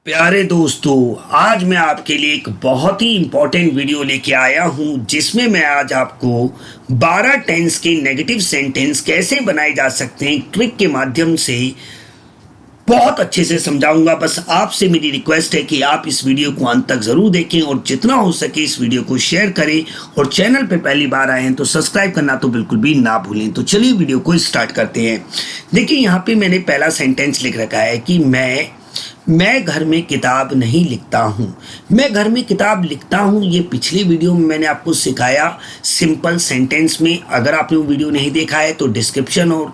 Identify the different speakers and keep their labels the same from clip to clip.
Speaker 1: प्यारे दोस्तों, आज मैं आपके लिए एक बहुत ही इम्पोर्टेंट वीडियो लेके आया हूं जिसमें मैं आज आपको 12 टेंस के नेगेटिव सेंटेंस कैसे बनाए जा सकते हैं ट्रिक के माध्यम से बहुत अच्छे से समझाऊंगा। बस आपसे मेरी रिक्वेस्ट है कि आप इस वीडियो को अंत तक जरूर देखें और जितना हो सके इस वीडियो को शेयर करें और चैनल पे पहली बार आए हैं तो सब्सक्राइब करना तो बिल्कुल भी ना भूलें। तो चलिए वीडियो को स्टार्ट करते हैं। देखिए, यहाँ पे मैंने पहला सेंटेंस लिख रखा है कि मैं घर में किताब नहीं लिखता हूँ। मैं घर में किताब लिखता हूँ, ये पिछली वीडियो में मैंने आपको सिखाया सिंपल सेंटेंस में। अगर आपने वो वीडियो नहीं देखा है तो डिस्क्रिप्शन और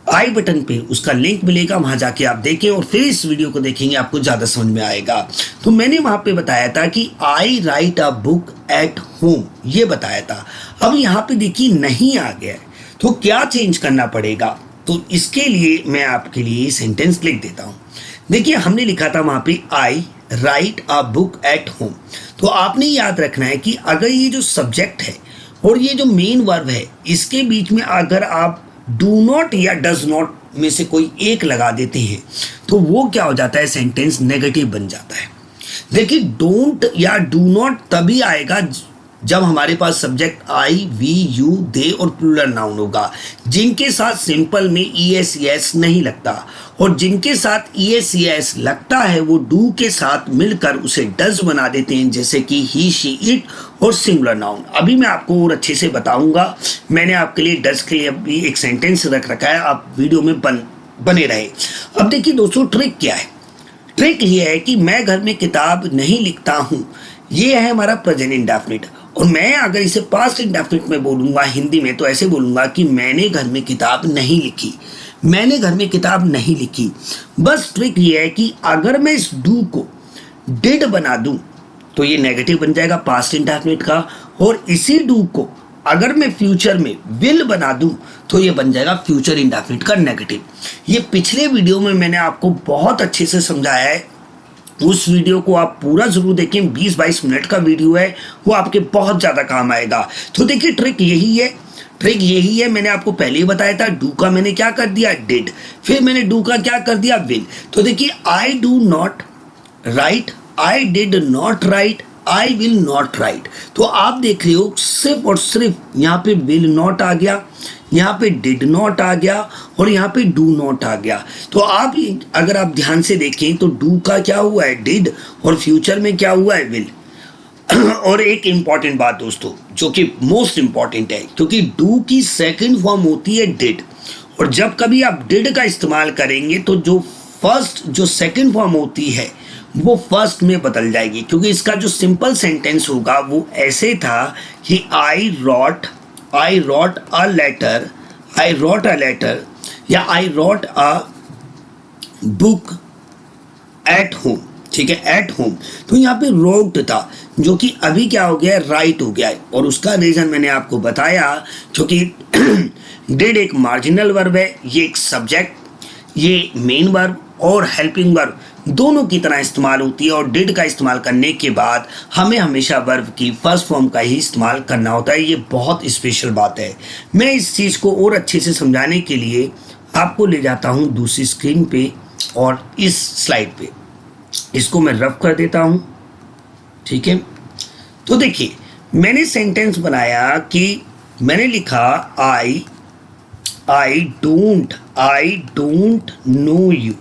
Speaker 1: आई बटन पे उसका लिंक मिलेगा, वहां जाके आप देखें और फिर इस वीडियो को देखेंगे, आपको ज़्यादा समझ में आएगा। तो मैंने वहां पे बताया था कि I write a book at home, ये बताया था। अब यहाँ पे देखिए नहीं आ गया है, तो क्या चेंज करना पड़ेगा? तो इसके लिए मैं आपके लिए सेंटेंस लिख देता हूँ। देखिए, हमने लिखा था वहां पे I write a book at home. तो आपने याद रखना है कि अगर ये जो सब्जेक्ट है और ये जो मेन वर्ब है, इसके बीच में अगर आप डू नॉट या डज नॉट में से कोई एक लगा देते हैं तो वो क्या हो जाता है, सेंटेंस नेगेटिव बन जाता है। देखिए, डोंट या डू नॉट तभी आएगा जब हमारे पास subject I we you they और प्लूरल नाउन होगा, जिनके साथ सिंपल में ईएस यस नहीं लगता, और जिनके साथ ईएस यस लगता है वो डू के साथ मिलकर उसे डज बना देते हैं, जैसे कि ही शी इट और सिंगुलर नाउन। अभी मैं आपको और अच्छे से बताऊंगा। मैंने आपके लिए डज के लिए अभी एक सेंटेंस रख रखा है, आप वीडियो में बने रहे। अब देखिए दोस्तों, ट्रिक क्या है? ट्रिक ये है कि मैं घर में किताब नहीं लिखता हूँ, ये है हमारा प्रेजेंट इंडेफिनिट। और मैं अगर इसे पास्ट इंडेफिनिट में बोलूंगा हिंदी में तो ऐसे बोलूंगा कि मैंने घर में किताब नहीं लिखी। मैंने घर में किताब नहीं लिखी। बस ट्रिक ये है कि अगर मैं इस डू को डिड बना दूं तो ये नेगेटिव बन जाएगा पास्ट इंडेफिनिट का, और इसी डू को अगर मैं फ्यूचर में विल बना दूं तो ये बन जाएगा फ्यूचर इंडेफिनिट का नेगेटिव। ये पिछले वीडियो में मैंने आपको बहुत अच्छे से समझाया है, उस वीडियो को आप पूरा जरूर देखें। 20-22 मिनट का वीडियो है, वो आपके बहुत ज्यादा काम आएगा। तो देखिए, ट्रिक यही है। मैंने आपको पहले ही बताया था, डू का मैंने क्या कर दिया, डिड, फिर मैंने डू का क्या कर दिया, विल। तो देखिए, I do not right, I did not right, I will not right. तो आप देख रहे हो सिर्फ और सिर्फ यहाँ पे विल नॉट आ गया, यहाँ पे डिड नॉट आ गया और यहाँ पे डू नॉट आ गया। तो आप अगर आप ध्यान से देखें तो डू का क्या हुआ है, डिड, और फ्यूचर में क्या हुआ है, विल। और एक इंपॉर्टेंट बात दोस्तों, जो कि मोस्ट इंपॉर्टेंट है, क्योंकि डू की सेकंड फॉर्म होती है डिड, और जब कभी आप डिड का इस्तेमाल करेंगे तो जो सेकंड फॉर्म होती है वो फर्स्ट में बदल जाएगी। क्योंकि इसका जो सिंपल सेंटेंस होगा वो ऐसे था कि आई रॉट अ लेटर, या I wrote a book at home. ठीक है, एट होम। तो यहाँ पे रोट था, जो कि अभी क्या हो गया है, राइट हो गया है। और उसका रीजन मैंने आपको बताया, क्योंकि डिड एक मार्जिनल वर्ब है, ये एक सब्जेक्ट, ये मेन वर्ब और हेल्पिंग वर्ब दोनों की तरह इस्तेमाल होती है। और डिड का इस्तेमाल करने के बाद हमें हमेशा वर्ब की फर्स्ट फॉर्म का ही इस्तेमाल करना होता है। ये बहुत स्पेशल बात है। मैं इस चीज़ को और अच्छे से समझाने के लिए आपको ले जाता हूँ दूसरी स्क्रीन पे और इस स्लाइड पे। इसको मैं रफ कर देता हूँ, ठीक है। तो देखिए, मैंने सेंटेंस बनाया कि मैंने लिखा आई डोंट नो यू।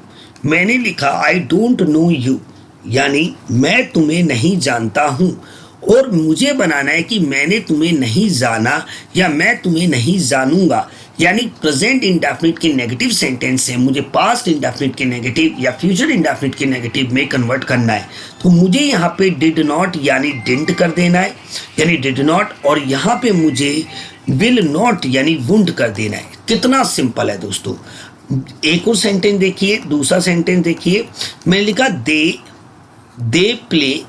Speaker 1: मैंने लिखा आई डोंट नो यू, यानी मैं तुम्हें नहीं जानता हूं। और मुझे बनाना है कि मैंने तुम्हें नहीं जाना या मैं तुम्हें नहीं जानूंगा, यानी प्रेजेंट इंडेफिनिट के नेगेटिव सेंटेंस से मुझे पास्ट इंडेफिनिट के नेगेटिव या फ्यूचर इंडेफिनिट के नेगेटिव में कन्वर्ट करना है। तो मुझे यहाँ पे डिड नॉट यानी डिडंट कर देना है, यानी डिड नॉट, और यहाँ पे मुझे विल नॉट यानी वुंट कर देना है। कितना सिंपल है दोस्तों। एक और सेंटेंस देखिए, दूसरा सेंटेंस देखिए। मैंने लिखा दे प्ले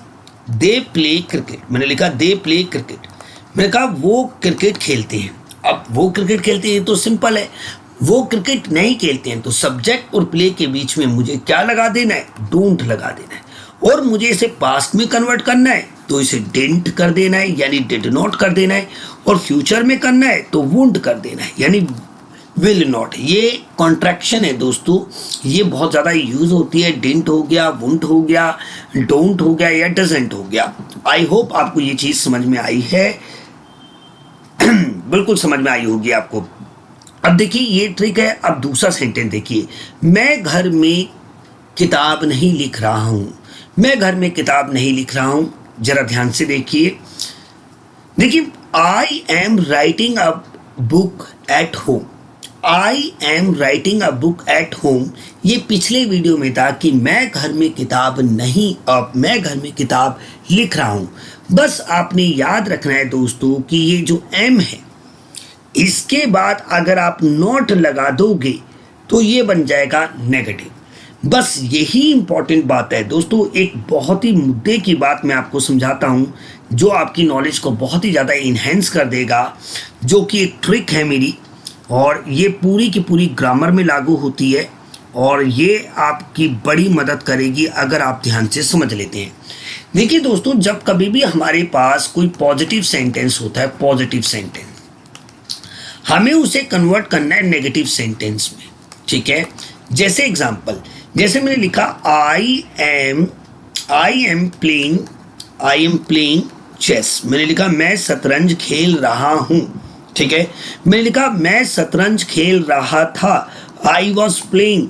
Speaker 1: क्रिकेट। मैंने लिखा दे प्ले क्रिकेट। मैंने कहा वो क्रिकेट खेलते हैं। अब वो क्रिकेट खेलते हैं तो सिंपल है, वो क्रिकेट नहीं खेलते हैं, तो सब्जेक्ट और प्ले के बीच में मुझे क्या लगा देना है, डोंट लगा देना है। और मुझे इसे पास्ट में कन्वर्ट करना है तो इसे डिडंट कर देना है, यानी डिड नॉट कर देना है। और फ्यूचर में करना है तो वुंट कर देना है, यानी विल नॉट, ये कॉन्ट्रैक्शन है दोस्तों, ये बहुत ज़्यादा यूज होती है। डिडंट हो गया, वुंट हो गया, डोंट हो गया या डजंट हो गया। आई होप आपको ये चीज़ समझ में आई है, बिल्कुल समझ में आई होगी आपको। अब देखिए ये ट्रिक है। अब दूसरा सेंटेंस देखिए, मैं घर में किताब नहीं लिख रहा हूं। मैं घर में किताब नहीं लिख रहा हूं, जरा ध्यान से देखिए। देखिए, I am writing a book at home. I am writing a book at home, ये पिछले वीडियो में था कि मैं घर में किताब नहीं, अब मैं घर में किताब लिख रहा हूं। बस आपने याद रखना है दोस्तों कि ये जो एम है, इसके बाद अगर आप नॉट लगा दोगे तो ये बन जाएगा नेगेटिव। बस यही इंपॉर्टेंट बात है दोस्तों। एक बहुत ही मुद्दे की बात मैं आपको समझाता हूं जो आपकी नॉलेज को बहुत ही ज़्यादा इन्हेंस कर देगा, जो कि एक ट्रिक है मेरी, और ये पूरी की पूरी ग्रामर में लागू होती है और ये आपकी बड़ी मदद करेगी अगर आप ध्यान से समझ लेते हैं। देखिए दोस्तों, जब कभी भी हमारे पास कोई पॉजिटिव सेंटेंस होता है, पॉजिटिव सेंटेंस, हमें उसे कन्वर्ट करना है नेगेटिव सेंटेंस में, ठीक है। जैसे एग्जांपल, जैसे मैंने लिखा आई एम प्लेइंग चेस। मैंने लिखा मैं शतरंज खेल रहा हूं, ठीक है। मैंने लिखा मैं शतरंज खेल रहा था। I was playing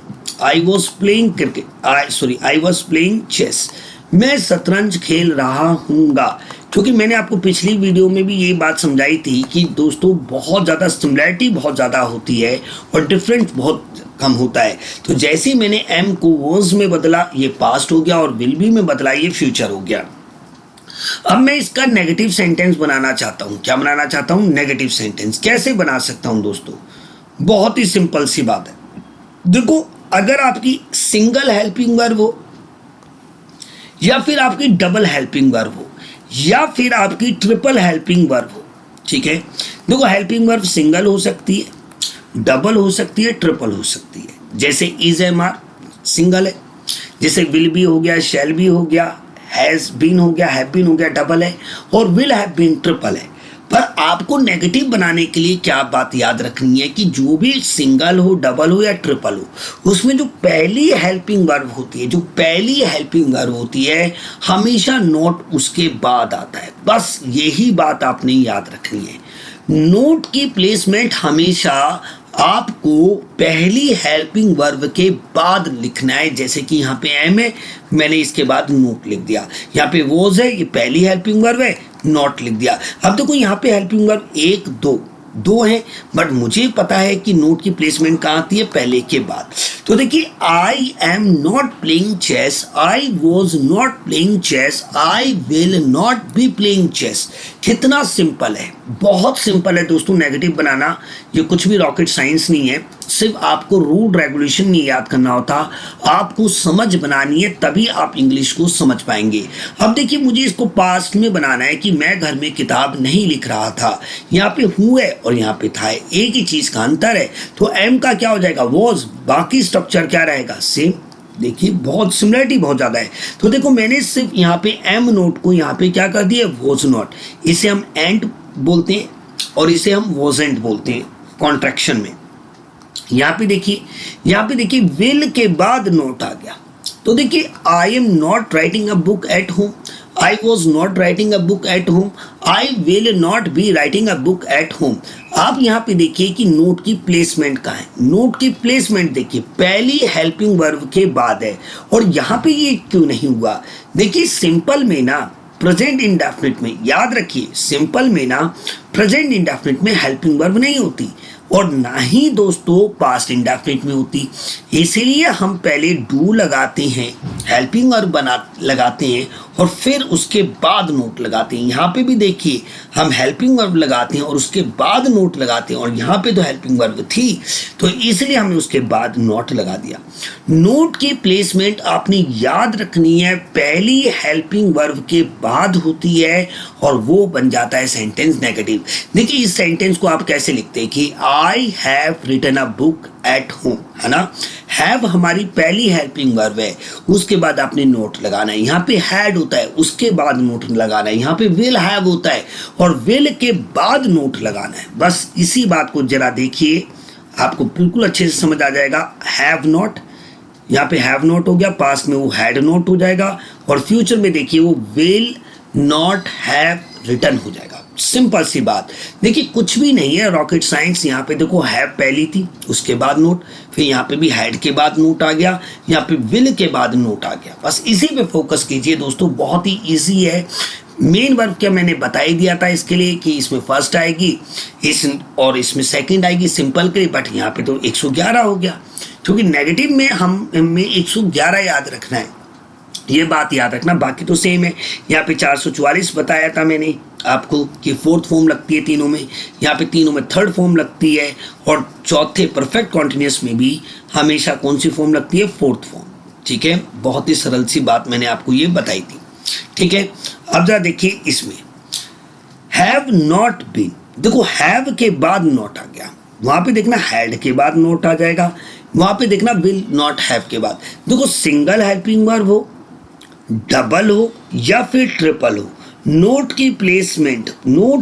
Speaker 1: cricket, I was playing chess. मैं शतरंज खेल रहा हूँगा, क्योंकि मैंने आपको पिछली वीडियो में भी ये बात समझाई थी कि दोस्तों बहुत ज़्यादा सिमिलैरिटी बहुत ज़्यादा होती है और डिफरेंट बहुत कम होता है। तो जैसे ही मैंने एम को वॉज में बदला, ये पास्ट हो गया, और विल बी में बदला, ये फ्यूचर हो गया। अब मैं इसका नेगेटिव सेंटेंस बनाना चाहता हूँ। क्या बनाना चाहता हूँ? Negative sentence. कैसे बना सकता हूँ दोस्तों? बहुत ही सिंपल सी बात है। देखो, अगर आपकी सिंगल हेल्पिंग वर्ब हो, या फिर आपकी डबल हेल्पिंग वर्ब हो, या फिर आपकी ट्रिपल हेल्पिंग वर्ब हो, ठीक है। देखो, हेल्पिंग वर्ब सिंगल हो सकती है, डबल हो सकती है, ट्रिपल हो सकती है। जैसे इज एम आर सिंगल है, जैसे विल बी हो गया, शैल बी हो गया, हैज बीन हो गया, हैव बीन हो गया, डबल है, और विल हैव बीन ट्रिपल है। पर आपको नेगेटिव बनाने के लिए क्या बात याद रखनी है कि जो भी सिंगल हो, डबल हो या ट्रिपल हो, उसमें जो पहली हेल्पिंग वर्ब होती है, हमेशा नोट उसके बाद आता है। बस यही बात आपने याद रखनी है। नोट की प्लेसमेंट हमेशा आपको पहली हेल्पिंग वर्ब के बाद लिखना है। जैसे कि यहाँ पे एम है, मैंने इसके बाद नोट लिख दिया। यहाँ पे वॉज है, ये पहली हेल्पिंग वर्ब है, नॉट लिख दिया। अब देखो, यहाँ पे हेल्पिंग वर्ब एक दो है, बट मुझे पता है कि नोट की प्लेसमेंट कहाँ आती है? पहले के बाद। तो देखिए, I am not playing chess, I was not playing chess, I will not be playing chess. कितना सिंपल है, बहुत सिंपल है दोस्तों नेगेटिव बनाना। ये कुछ भी रॉकेट साइंस नहीं है, सिर्फ आपको रूल रेगुलेशन नहीं याद करना होता, आपको समझ बनानी है, तभी आप इंग्लिश को समझ पाएंगे। अब देखिए, मुझे इसको पास्ट में बनाना है कि मैं घर में किताब नहीं लिख रहा था। यहाँ पे हूँ है और यहाँ पे था है, एक ही चीज का अंतर है। तो एम का क्या हो जाएगा? वॉज। बाकी स्ट्रक्चर क्या रहेगा? सेम। देखिए, बहुत सिमिलरिटी बहुत ज्यादा है। तो देखो, मैंने सिर्फ यहाँ पे एम नोट को यहाँ पे क्या कर दिया? Was not. इसे हम एंड बोलते हैं और इसे हम वॉजेंट बोलते हैं कॉन्ट्रैक्शन में। यहाँ पे देखिए विल के बाद नोट आ गया। तो देखिए, I am not writing a book at home, I was not writing a book at home, I will not be writing a book at home. आप यहाँ पे देखिए कि नोट की प्लेसमेंट कहाँ है। नोट की प्लेसमेंट देखिए पहली हेल्पिंग वर्ब के बाद है, और यहाँ पे ये क्यों नहीं हुआ? देखिए, सिंपल में ना प्रेजेंट इंडेफिनिट में, याद रखिए, सिंपल में ना प्रेजेंट इंडेफिनिट में हेल्पिंग वर्ब नहीं होती, और ना ही दोस्तों पास्ट इंडेफिनिट में होती। इसीलिए हम पहले डू लगाते हैं, हेल्पिंग वर्ब लगाते हैं, और फिर उसके बाद नोट लगाते हैं। यहाँ पे भी देखिए, हम हेल्पिंग वर्ब लगाते हैं और उसके बाद नोट लगाते हैं, और यहाँ पे तो हेल्पिंग वर्ब थी, तो इसलिए हमने उसके बाद नोट लगा दिया। नोट की प्लेसमेंट आपने याद रखनी है, पहली हेल्पिंग वर्ब के बाद होती है, और वो बन जाता है सेंटेंस नेगेटिव। देखिए, इस सेंटेंस को आप कैसे लिखते हैं कि I have written a book at home, है ना। हैव हमारी पहली हेल्पिंग वर्ब है, उसके बाद आपने नोट लगाना है। यहाँ पे हैड होता है, उसके बाद नोट लगाना है। यहाँ पे विल हैव होता है और विल के बाद नोट लगाना है। बस इसी बात को जरा देखिए, आपको बिल्कुल अच्छे से समझ आ जाएगा। हैव नॉट, यहाँ पे हैव नॉट हो गया, पास्ट में वो हैड नॉट हो जाएगा, और फ्यूचर में देखिए वो विल नॉट हैव रिटन हो जाएगा। सिंपल सी बात, देखिए कुछ भी नहीं है रॉकेट साइंस। यहाँ पे देखो हैव पहली थी, उसके बाद नोट, फिर यहाँ पे भी हैड के बाद नोट आ गया, यहाँ पे विल के बाद नोट आ गया। बस इसी पे फोकस कीजिए दोस्तों, बहुत ही इजी है। मेन वर्ब क्या मैंने बता ही दिया था इसके लिए कि इसमें फर्स्ट आएगी और इसमें सेकंड आएगी सिंपल के लिए, बट यहाँ पे तो 111 हो गया, क्योंकि नेगेटिव में हमें 111 याद रखना है, ये बात याद रखना। बाकी तो सेम है। यहाँ पे 444 बताया था मैंने आपको कि फोर्थ फॉर्म लगती है तीनों में, यहाँ पे तीनों में थर्ड फॉर्म लगती है, और चौथे परफेक्ट कॉन्टिन्यूस में भी हमेशा कौन सी फॉर्म लगती है, फोर्थ फॉर्म। ठीक है, बहुत ही सरल सी बात मैंने आपको ये बताई थी। ठीक है, अब जरा देखिए इसमें हैव नॉट बीन, देखो हैव के बाद नॉट आ गया, वहां पे देखना हैड के बाद नॉट आ जाएगा, वहां पे देखना विल नॉट हैव के बाद। देखो सिंगल हेल्पिंग वर्ब हो, डबल हो या फिर ट्रिपल हो, नोट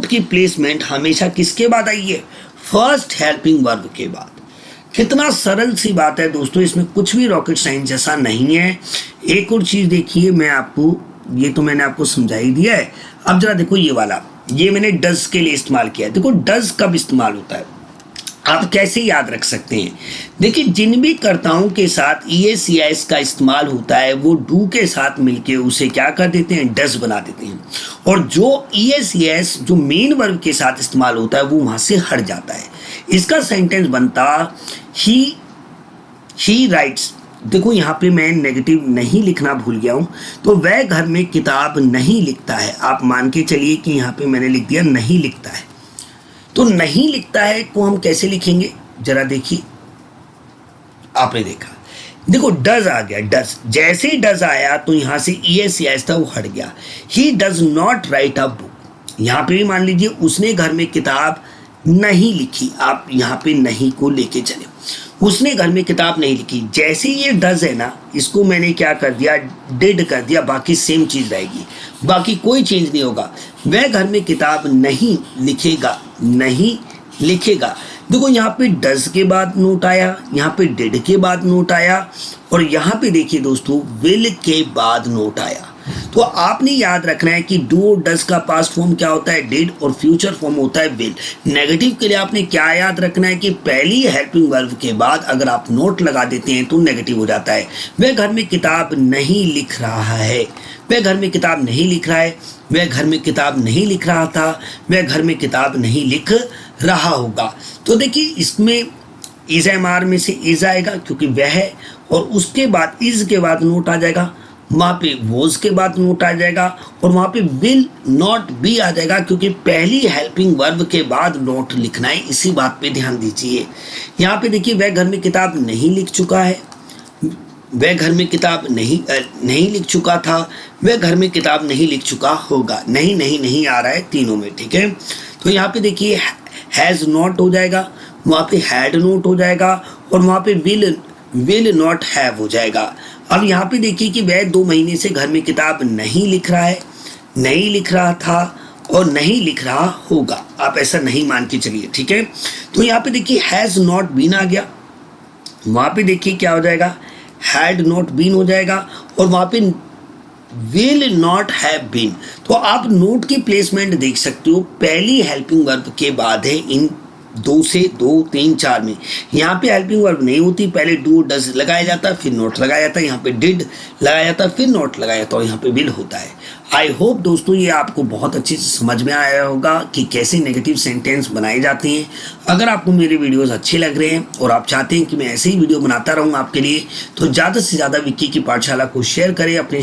Speaker 1: की प्लेसमेंट हमेशा किसके बाद आई है, फर्स्ट हेल्पिंग वर्ब के बाद। कितना सरल सी बात है दोस्तों, इसमें कुछ भी रॉकेट साइंस जैसा नहीं है। एक और चीज देखिए, मैं आपको ये तो मैंने आपको समझा ही दिया है। अब जरा देखो ये वाला, ये मैंने डज के लिए इस्तेमाल किया है। देखो डज कब इस्तेमाल होता है, आप कैसे याद रख सकते हैं। देखिए जिन भी कर्ताओं के साथ ES का इस्तेमाल होता है वो डू के साथ मिलके उसे क्या कर देते हैं, डज बना देते हैं, और जो ES जो मेन वर्ब के साथ इस्तेमाल होता है वो वहां से हट जाता है। इसका सेंटेंस बनता ही राइट्स। देखो यहाँ पे मैं नेगेटिव नहीं लिखना भूल गया हूं, तो वह घर में किताब नहीं लिखता है। आप मान के चलिए कि यहाँ पे मैंने लिख दिया नहीं लिखता है, तो नहीं लिखता है को हम कैसे लिखेंगे, जरा देखिए। आपने देखा, देखो डज आ गया, डज जैसे ही डज आया तो यहां से ES था वो हट गया। He does not right a book, यहां पे भी मान लीजिए उसने घर में किताब नहीं लिखी, आप यहाँ पे नहीं को लेके चले, उसने घर में किताब नहीं लिखी। जैसे ये डज है ना, इसको मैंने क्या कर दिया, डिड कर दिया, बाकी सेम चीज रहेगी, बाकी कोई चेंज नहीं होगा। वह घर में किताब नहीं लिखेगा, नहीं लिखेगा। देखो यहाँ पे डज के बाद नोट आया, यहाँ पे डिड के बाद नोट आया, और यहाँ पे देखिए दोस्तों विल के बाद नोट आया। तो आपने याद रखना है कि डू और डज का पास्ट फॉर्म क्या होता है, डिड, और फ्यूचर फॉर्म होता है विल। नेगेटिव के लिए आपने क्या याद रखना है कि पहली हेल्पिंग वर्ब के बाद अगर आप नोट लगा देते हैं तो नेगेटिव हो जाता है। वह घर में किताब नहीं लिख रहा है, वह घर में किताब नहीं लिख रहा है, वह घर में किताब नहीं लिख रहा था, वह घर में किताब नहीं लिख रहा होगा। तो देखिए इसमें इज MR में से इज आएगा क्योंकि वह है, और उसके बाद इज के बाद नोट आ जाएगा, वहां पे वॉज के बाद नोट आ जाएगा, और वहां पे विल नॉट भी आ जाएगा क्योंकि पहली हेल्पिंग वर्ब के बाद नोट लिखना है। इसी बात पे ध्यान दीजिए। यहाँ पे देखिए वह घर में किताब नहीं लिख चुका है, वह घर में किताब नहीं लिख चुका था, वह घर में किताब नहीं लिख चुका होगा। नहीं नहीं नहीं आ रहा है तीनों में। ठीक है, तो यहाँ पे देखिए हैज नॉट हो जाएगा, वहां पे हैड नॉट हो जाएगा, और वहां पे विल नॉट हैव हो जाएगा। अब यहाँ पे देखिए कि वह 2 महीने से घर में किताब नहीं लिख रहा है, नहीं लिख रहा था, और नहीं लिख रहा होगा। आप ऐसा नहीं मान के चलिए। ठीक है, तो यहाँ पे देखिए हैज नॉट बीन आ गया, वहां पे देखिए क्या हो जाएगा, हैड नॉट बीन हो जाएगा, और वहां पे विल नॉट हैव बीन। तो आप नोट की प्लेसमेंट देख सकते हो, पहली हेल्पिंग वर्ब के बाद है इन 2 से 2 3 4 में। यहाँ पे हेल्पिंग वर्ब नहीं होती, पहले डू डज लगाया जाता, फिर नोट लगाया जाता, यहाँ पे डिड लगाया जाता, फिर नोट लगाया जाता, और यहाँ पे विल होता है। आई होप दोस्तों ये आपको बहुत अच्छे से समझ में आया होगा कि कैसे नेगेटिव सेंटेंस बनाए जाते हैं। अगर आपको मेरे वीडियोस अच्छे लग रहे हैं और आप चाहते हैं कि मैं ऐसे ही वीडियो बनाता रहूँ आपके लिए, तो ज़्यादा से ज़्यादा विक्की की पाठशाला को शेयर करें अपने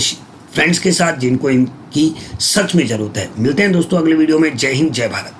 Speaker 1: फ्रेंड्स के साथ जिनको इनकी सच में ज़रूरत है। मिलते हैं दोस्तों अगले वीडियो में। जय हिंद, जय भारत।